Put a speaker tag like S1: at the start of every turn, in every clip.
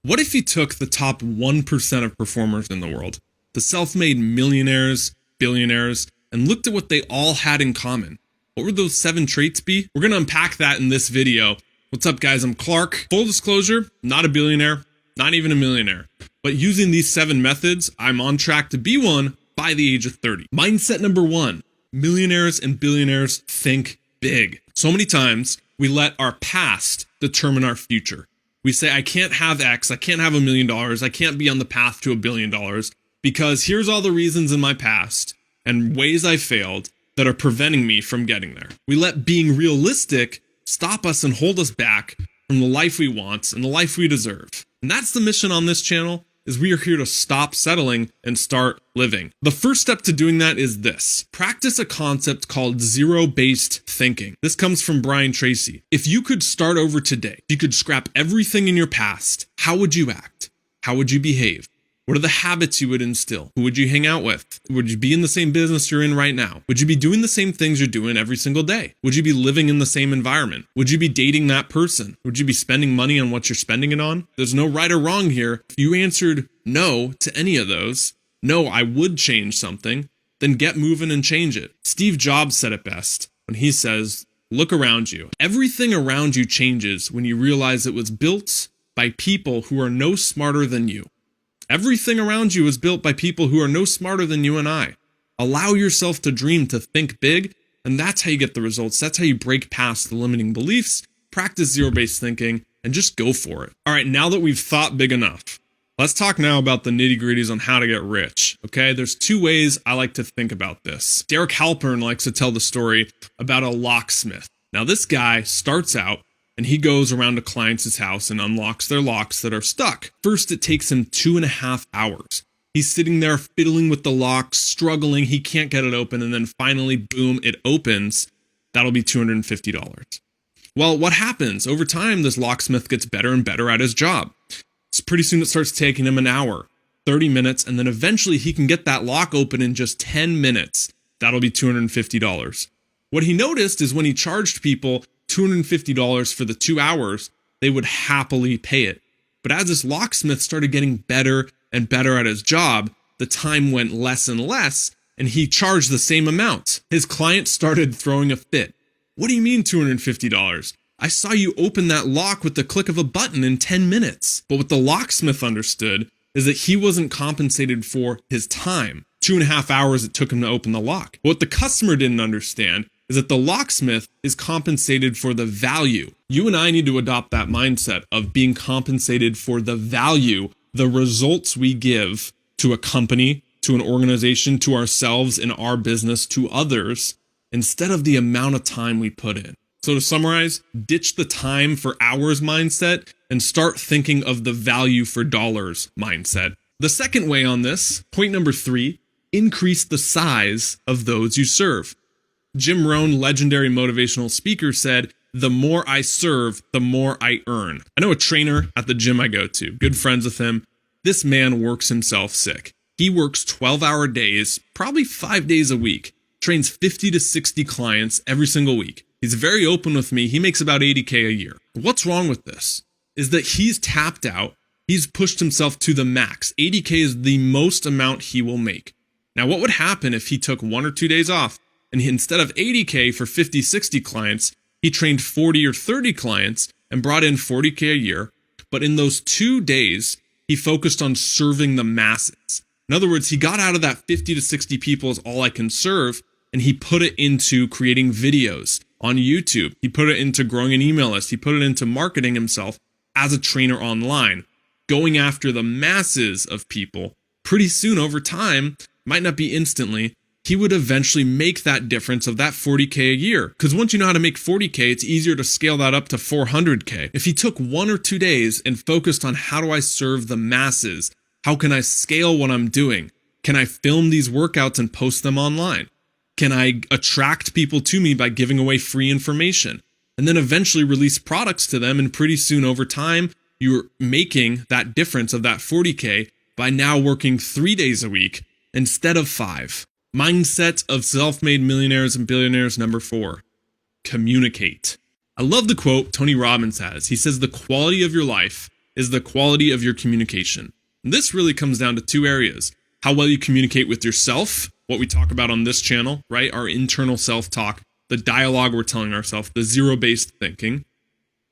S1: What if you took the top 1% of performers in the world, the self-made millionaires, billionaires, and looked at what they all had in common? What would those 7 traits be? We're going to unpack that in this video. What's up, guys? I'm Clark. Full disclosure, not a billionaire, not even a millionaire. But using these 7 methods, I'm on track to be one by the age of 30. Mindset number 1, millionaires and billionaires think big. So many times we let our past determine our future. We say, I can't have X, I can't have $1 million, I can't be on the path to $1 billion because here's all the reasons in my past and ways I failed that are preventing me from getting there. We let being realistic stop us and hold us back from the life we want and the life we deserve. And that's the mission on this channel, is we are here to stop settling and start living. The first step to doing that is this. Practice a concept called zero-based thinking. This comes from Brian Tracy. If you could start over today, you could scrap everything in your past, how would you act? How would you behave? What are the habits you would instill? Who would you hang out with? Would you be in the same business you're in right now? Would you be doing the same things you're doing every single day? Would you be living in the same environment? Would you be dating that person? Would you be spending money on what you're spending it on? There's no right or wrong here. If you answered no to any of those, no, I would change something, then get moving and change it. Steve Jobs said it best when he says, look around you. Everything around you changes when you realize it was built by people who are no smarter than you. Everything around you is built by people who are no smarter than you and I. Allow yourself to dream, to think big, and that's how you get the results. That's how you break past the limiting beliefs, practice zero-based thinking, and just go for it. All right, now that we've thought big enough, let's talk now about the nitty-gritties on how to get rich, okay? There's 2 ways I like to think about this. Derek Halpern likes to tell the story about a locksmith. Now, this guy starts out and he goes around to clients' house and unlocks their locks that are stuck. First, it takes him 2.5 hours. He's sitting there fiddling with the lock, struggling, he can't get it open, and then finally, boom, it opens. That'll be $250. Well, what happens? Over time, this locksmith gets better and better at his job. So pretty soon it starts taking him an hour, 30 minutes, and then eventually he can get that lock open in just 10 minutes. That'll be $250. What he noticed is when he charged people $250 for the 2 hours, they would happily pay it. But as this locksmith started getting better and better at his job, the time went less and less, and he charged the same amount. His client started throwing a fit. What do you mean $250? I saw you open that lock with the click of a button in 10 minutes. But what the locksmith understood is that he wasn't compensated for his time. 2.5 hours it took him to open the lock. What the customer didn't understand is that the locksmith is compensated for the value. You and I need to adopt that mindset of being compensated for the value, the results we give to a company, to an organization, to ourselves, in our business, to others, instead of the amount of time we put in. So to summarize, ditch the time for hours mindset and start thinking of the value for dollars mindset. The second way on this, point number 3, increase the size of those you serve. Jim Rohn, legendary motivational speaker, said, the more I serve, the more I earn. I know a trainer at the gym I go to, good friends with him. This man works himself sick. He works 12-hour days, probably 5 days a week, trains 50 to 60 clients every single week. He's very open with me. He makes about $80K a year. What's wrong with this? Is that he's tapped out. He's pushed himself to the max. $80K is the most amount he will make. Now, what would happen if he took 1 or 2 days off and instead of $80K for 50, 60 clients, he trained 40 or 30 clients and brought in $40K a year. But in those 2 days, he focused on serving the masses. In other words, he got out of that 50 to 60 people is all I can serve, and he put it into creating videos on YouTube. He put it into growing an email list. He put it into marketing himself as a trainer online, going after the masses of people. Pretty soon over time, might not be instantly, he would eventually make that difference of that 40K a year. Because once you know how to make 40K, it's easier to scale that up to 400K. If he took 1 or 2 days and focused on how do I serve the masses? How can I scale what I'm doing? Can I film these workouts and post them online? Can I attract people to me by giving away free information? And then eventually release products to them, and pretty soon over time, you're making that difference of that 40K by now working 3 days a week instead of 5. Mindset of self-made millionaires and billionaires number 4, communicate. I love the quote Tony Robbins has. He says, the quality of your life is the quality of your communication. And this really comes down to two areas: how well you communicate with yourself, what we talk about on this channel, right? Our internal self-talk, the dialogue we're telling ourselves, the zero-based thinking,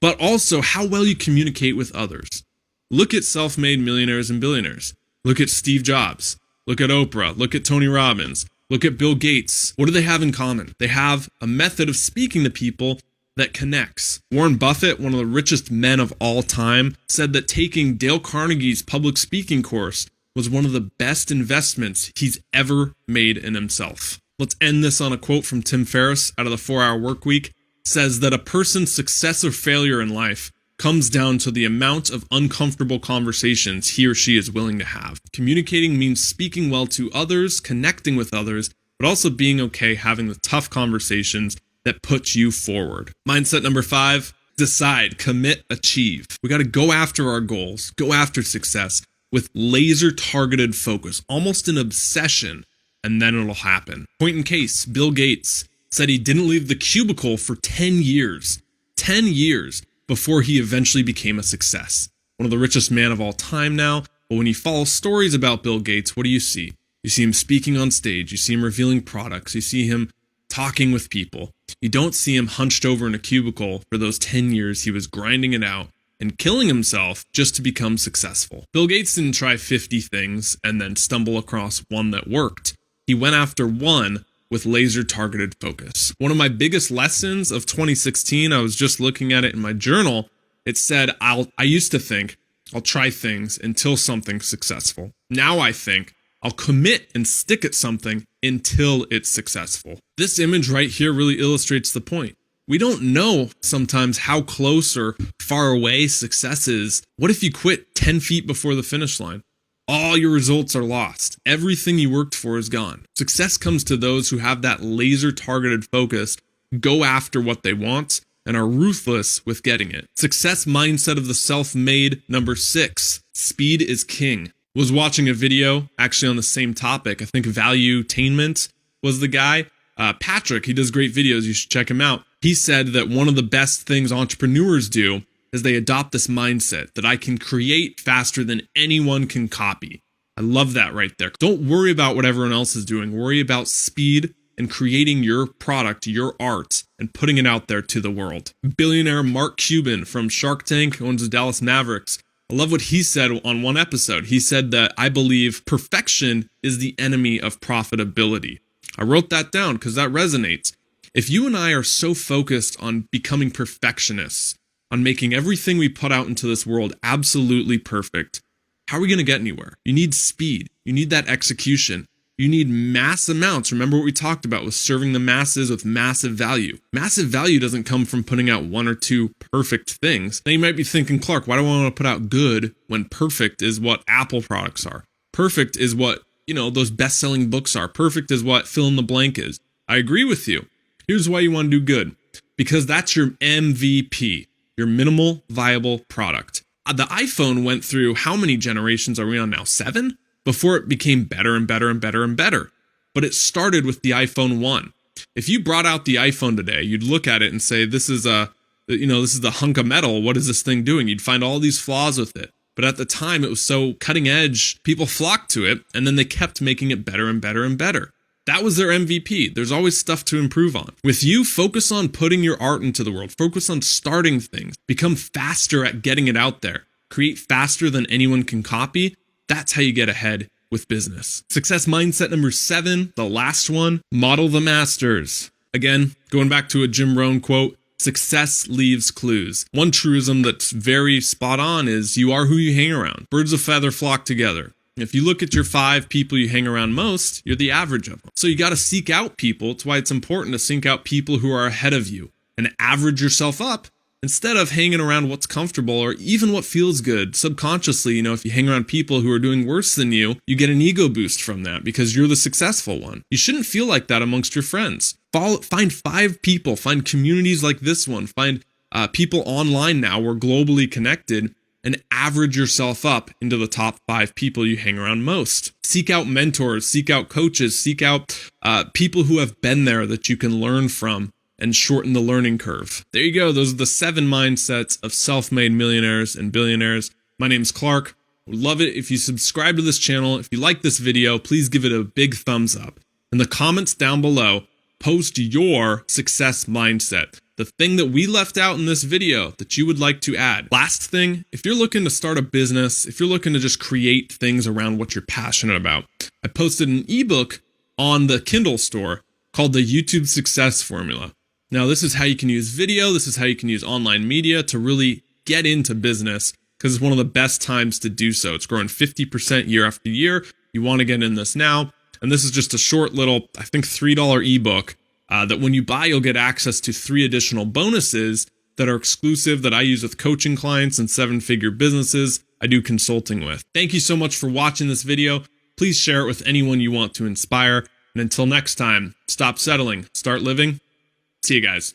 S1: but also how well you communicate with others. Look at self-made millionaires and billionaires. Look at Steve Jobs. Look at Oprah. Look at Tony Robbins. Look at Bill Gates. What do they have in common? They have a method of speaking to people that connects. Warren Buffett, one of the richest men of all time, said that taking Dale Carnegie's public speaking course was one of the best investments he's ever made in himself. Let's end this on a quote from Tim Ferriss out of the 4-Hour Workweek. Says that a person's success or failure in life comes down to the amount of uncomfortable conversations he or she is willing to have. Communicating means speaking well to others, connecting with others, but also being okay having the tough conversations that put you forward. Mindset number 5, decide, commit, achieve. We got to go after our goals, go after success with laser targeted focus, almost an obsession, and then it'll happen. Point in case, Bill Gates said he didn't leave the cubicle for 10 years before he eventually became a success. One of the richest men of all time now, but when you follow stories about Bill Gates, what do you see? You see him speaking on stage, you see him revealing products, you see him talking with people. You don't see him hunched over in a cubicle for those 10 years he was grinding it out and killing himself just to become successful. Bill Gates didn't try 50 things and then stumble across one that worked. He went after one with laser targeted focus. One of my biggest lessons of 2016, I was just looking at it in my journal. It said, I used to think I'll try things until something's successful. Now I think I'll commit and stick at something until it's successful. This image right here really illustrates the point. We don't know sometimes how close or far away success is. What if you quit 10 feet before the finish line? All your results are lost. Everything you worked for is gone. Success comes to those who have that laser targeted focus, go after what they want, and are ruthless with getting it. Success mindset of the self-made number 6, speed is king. Was watching a video actually on the same topic. I think Valuetainment was the guy. Patrick, he does great videos. You should check him out. He said that one of the best things entrepreneurs do is they adopt this mindset that I can create faster than anyone can copy. I love that right there. Don't worry about what everyone else is doing. Worry about speed and creating your product, your art, and putting it out there to the world. Billionaire Mark Cuban from Shark Tank, owns the Dallas Mavericks. I love what he said on one episode. He said that I believe perfection is the enemy of profitability. I wrote that down because that resonates. If you and I are so focused on becoming perfectionists, on making everything we put out into this world absolutely perfect, how are we going to get anywhere? You need speed. You need that execution. You need mass amounts. Remember what we talked about with serving the masses with massive value. Massive value doesn't come from putting out 1 or 2 perfect things. Now you might be thinking, Clark, why do I want to put out good when perfect is what Apple products are? Perfect is what, those best-selling books are. Perfect is what fill in the blank is. I agree with you. Here's why you want to do good. Because that's your MVP. Your minimal viable product. The iPhone went through, how many generations are we on now? 7? Before it became better and better and better and better. But it started with the iPhone 1. If you brought out the iPhone today, you'd look at it and say, this is the hunk of metal. What is this thing doing? You'd find all these flaws with it. But at the time, it was so cutting edge, people flocked to it, and then they kept making it better and better and better. That was their MVP. There's always stuff to improve on. With you, focus on putting your art into the world. Focus on starting things. Become faster at getting it out there. Create faster than anyone can copy. That's how you get ahead with business. Success mindset number 7, the last one, model the masters. Again, going back to a Jim Rohn quote, success leaves clues. One truism that's very spot on is you are who you hang around. Birds of a feather flock together. If you look at your 5 people you hang around most, you're the average of them. So you got to seek out people. It's why it's important to seek out people who are ahead of you and average yourself up instead of hanging around what's comfortable or even what feels good. Subconsciously, if you hang around people who are doing worse than you, you get an ego boost from that because you're the successful one. You shouldn't feel like that amongst your friends. Find 5 people, find communities like this one, find people online now. We're globally connected. And average yourself up into the top 5 people you hang around most. Seek out mentors, seek out coaches, seek out people who have been there that you can learn from and shorten the learning curve. There you go. Those are the 7 mindsets of self-made millionaires and billionaires. My name's Clark. I would love it if you subscribe to this channel. If you like this video, please give it a big thumbs up. In the comments down below, post your success mindset, the thing that we left out in this video that you would like to add. Last thing, if you're looking to start a business, if you're looking to just create things around what you're passionate about, I posted an ebook on the Kindle store called the YouTube Success Formula. Now, this is how you can use video. This is how you can use online media to really get into business, because it's one of the best times to do so. It's growing 50% year after year. You want to get in this now. And this is just a short little, I think, $3 ebook that when you buy, you'll get access to 3 additional bonuses that are exclusive that I use with coaching clients and 7-figure businesses I do consulting with. Thank you so much for watching this video. Please share it with anyone you want to inspire. And until next time, stop settling, start living. See you guys.